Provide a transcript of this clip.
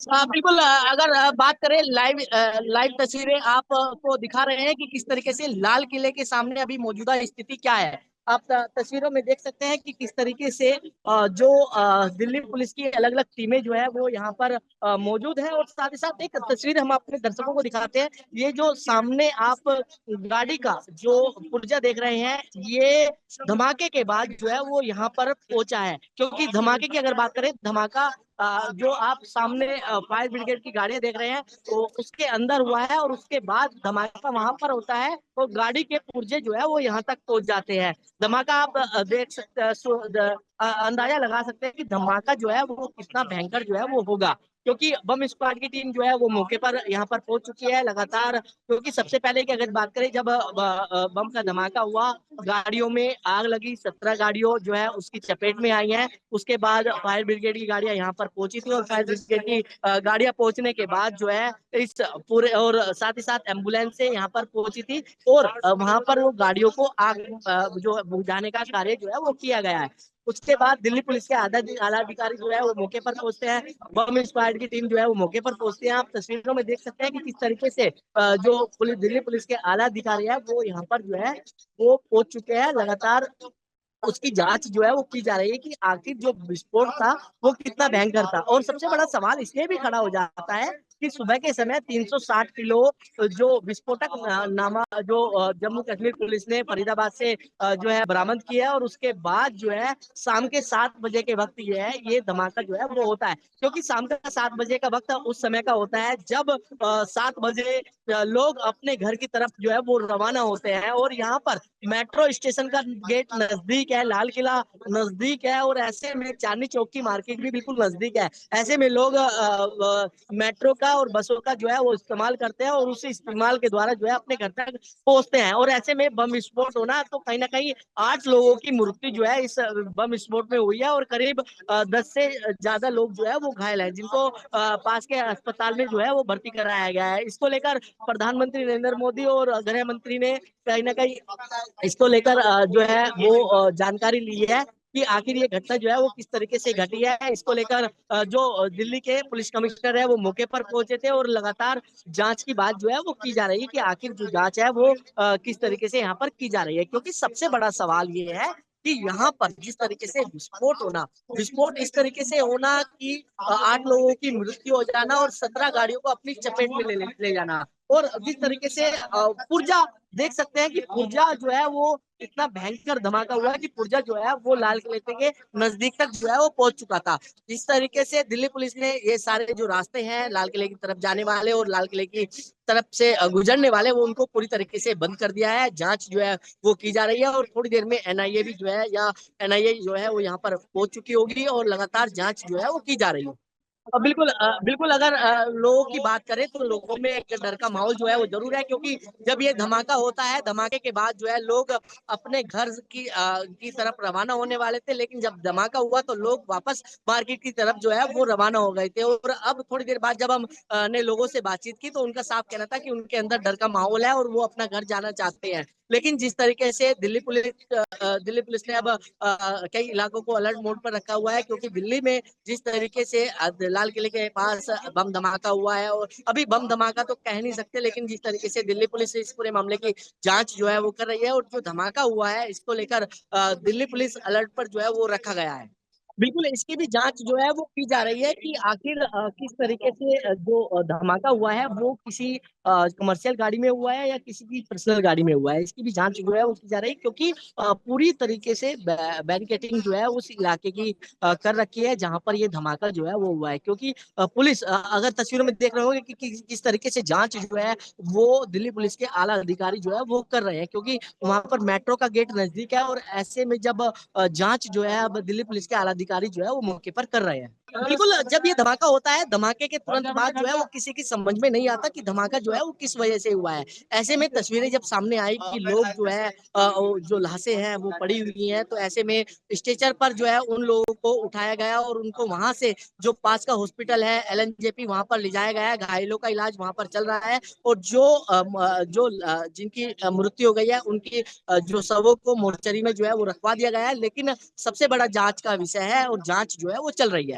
बिल्कुल। अगर बात करें लाइव लाइव तस्वीरें आपको दिखा रहे हैं कि किस तरीके से लाल किले के सामने अभी मौजूदा स्थिति क्या है। आप तस्वीरों में देख सकते हैं कि किस तरीके से जो दिल्ली पुलिस की अलग अलग टीमें जो है वो यहाँ पर मौजूद है। और साथ ही साथ एक तस्वीर हम अपने दर्शकों को दिखाते हैं। ये जो सामने आप गाड़ी का जो पुर्जा देख रहे हैं, ये धमाके के बाद जो है वो यहाँ पर पहुंचा है। क्योंकि धमाके की अगर बात करें, धमाका जो आप सामने फायर ब्रिगेड की गाड़ियां देख रहे हैं तो उसके अंदर हुआ है, और उसके बाद धमाका वहां पर होता है तो गाड़ी के पुर्जे जो है वो यहाँ तक पहुंच जाते हैं। धमाका आप देख सकते हैं, अंदाजा लगा सकते हैं कि धमाका जो है वो कितना भयंकर जो है वो होगा। क्योंकि बम स्क्वाड की टीम जो है वो मौके पर यहाँ पर पहुंच चुकी है लगातार। क्योंकि सबसे पहले की अगर बात करें, जब बम का धमाका हुआ, गाड़ियों में आग लगी, 17 गाड़ियों जो है उसकी चपेट में आई हैं। उसके बाद फायर ब्रिगेड की गाड़ियां यहाँ पर पहुंची थी, और फायर ब्रिगेड की गाड़ियां पहुंचने के बाद जो है इस पूरे, और साथ ही साथ एम्बुलेंस से यहाँ पर पहुंची थी, और वहां पर वो गाड़ियों को आग जो बुझाने का कार्य जो है वो किया गया है। उसके बाद दिल्ली पुलिस के आला अधिकारी जो है वो मौके पर पहुंचते हैं। बम स्क्वाड की टीम जो है वो मौके पर पहुंचती है। आप तस्वीरों में देख सकते हैं कि किस तरीके से जो दिल्ली पुलिस के आला अधिकारी है वो यहाँ पर जो है वो पहुंच चुके हैं। लगातार उसकी जांच जो है वो की जा रही है कि आखिर जो विस्फोट था वो कितना भयंकर था। और सबसे बड़ा सवाल इसलिए भी खड़ा हो जाता है कि सुबह के समय 360 किलो जो विस्फोटक नामा जो जम्मू कश्मीर पुलिस ने फरीदाबाद से जो है बरामद किया है, और उसके बाद जो है शाम के 7 बजे के वक्त ये है ये धमाका जो है वो होता है। क्योंकि शाम का 7 बजे का वक्त उस समय का होता है जब 7 बजे लोग अपने घर की तरफ जो है वो रवाना होते हैं। और यहाँ पर मेट्रो स्टेशन का गेट नजदीक है, लाल किला नजदीक है, और ऐसे में चांदनी चौक की मार्केट भी बिल्कुल नजदीक है। ऐसे में लोग मेट्रो का और बसों का जो है वो इस्तेमाल करते हैं, और उस इस्तेमाल के द्वारा जो है अपने घर तक पहुंचते हैं। और ऐसे में बम विस्फोट होना तो कहीं ना कहीं 8 लोगों की मृत्यु जो है इस बम विस्फोट में हुई है, और करीब 10 से ज्यादा लोग जो है वो घायल हैं, जिनको पास के अस्पताल में जो है वो भर्ती कराया गया है। इसको लेकर प्रधानमंत्री नरेंद्र मोदी और गृह मंत्री ने कहीं ना कहीं इसको लेकर जो है वो जानकारी ली है कि आखिर ये घटना जो है वो किस तरीके से घटी है। इसको लेकर जो दिल्ली के पुलिस कमिश्नर है वो मौके पर पहुंचे थे, और लगातार जांच की बात जो है वो की जा रही है कि आखिर जो जांच है वो किस तरीके से यहाँ पर की जा रही है। क्योंकि सबसे बड़ा सवाल ये है कि यहाँ पर जिस तरीके से विस्फोट इस तरीके से होना कि 8 लोगों की मृत्यु हो जाना और 17 गाड़ियों को अपनी चपेट में ले जाना, और जिस तरीके से पुर्जा देख सकते हैं कि पुर्जा जो है वो इतना भयंकर धमाका हुआ है कि पुर्जा जो है वो लाल किले के नजदीक तक जो है वो पहुंच चुका था। इस तरीके से दिल्ली पुलिस ने ये सारे जो रास्ते हैं लाल किले की तरफ जाने वाले और लाल किले की तरफ से गुजरने वाले, वो उनको पूरी तरीके से बंद कर दिया है। जांच जो है वो की जा रही है, और थोड़ी देर में एनआईए भी जो है या एनआईए जो है वो यहाँ पर पहुंच चुकी होगी, और लगातार जांच जो है वो की जा रही है। बिल्कुल बिल्कुल। अगर लोगों की बात करें तो लोगों में एक डर का माहौल जो है वो जरूर है। क्योंकि जब ये धमाका होता है, धमाके के बाद जो है लोग अपने घर की तरफ रवाना होने वाले थे, लेकिन जब धमाका हुआ तो लोग वापस मार्केट की तरफ जो है वो रवाना हो गए थे। और अब थोड़ी देर बाद जब हम ने लोगों से बातचीत की तो उनका साफ कहना था कि उनके अंदर डर का माहौल है, और वो अपना घर जाना चाहते हैं। लेकिन जिस तरीके से दिल्ली पुलिस ने अब कई इलाकों को अलर्ट मोड पर रखा हुआ है, क्योंकि दिल्ली में जिस तरीके से लाल किले के पास बम धमाका हुआ है, और अभी बम धमाका तो कह नहीं सकते, लेकिन जिस तरीके से दिल्ली पुलिस इस पूरे मामले की जांच जो है वो कर रही है, और जो धमाका हुआ है इसको लेकर दिल्ली पुलिस अलर्ट पर जो है वो रखा गया है। बिल्कुल, इसकी भी जांच जो है वो की जा रही है कि आखिर किस तरीके से जो धमाका हुआ है वो किसी कमर्शियल गाड़ी में हुआ है या किसी की पर्सनल गाड़ी में हुआ है। इसकी भी जांच जो है वो की जा रही है। क्योंकि पूरी तरीके से बैरिकेटिंग जो है उस इलाके की कर रखी है जहां पर ये धमाका जो है वो हुआ है। क्योंकि पुलिस अगर तस्वीरों में देख रहे होंगे कि किस तरीके से जांच जो है वो दिल्ली पुलिस के आला अधिकारी जो है वो कर रहे हैं। क्योंकि वहां पर मेट्रो का गेट नजदीक है, और ऐसे में जब जांच जो है अब दिल्ली पुलिस के आला अधिकारी जो है वो मौके पर कर रहे हैं। बिल्कुल, जब ये धमाका होता है, धमाके के तुरंत बाद जो है वो किसी की समझ में नहीं आता कि धमाका जो है वो किस वजह से हुआ है। ऐसे में तस्वीरें जब सामने आई कि लोग जो है जो लाशें हैं वो पड़ी हुई हैं, तो ऐसे में स्ट्रेचर पर जो है उन लोगों को उठाया गया, और उनको वहां से जो पास का हॉस्पिटल है एलएनजेपी वहां पर ले जाया गया है। घायलों का इलाज वहां पर चल रहा है, और जिनकी मृत्यु हो गई है उनकी जो शवों को मोर्चरी में जो है वो रखवा दिया गया है। लेकिन सबसे बड़ा जांच का विषय है, और जांच जो है वो चल रही है।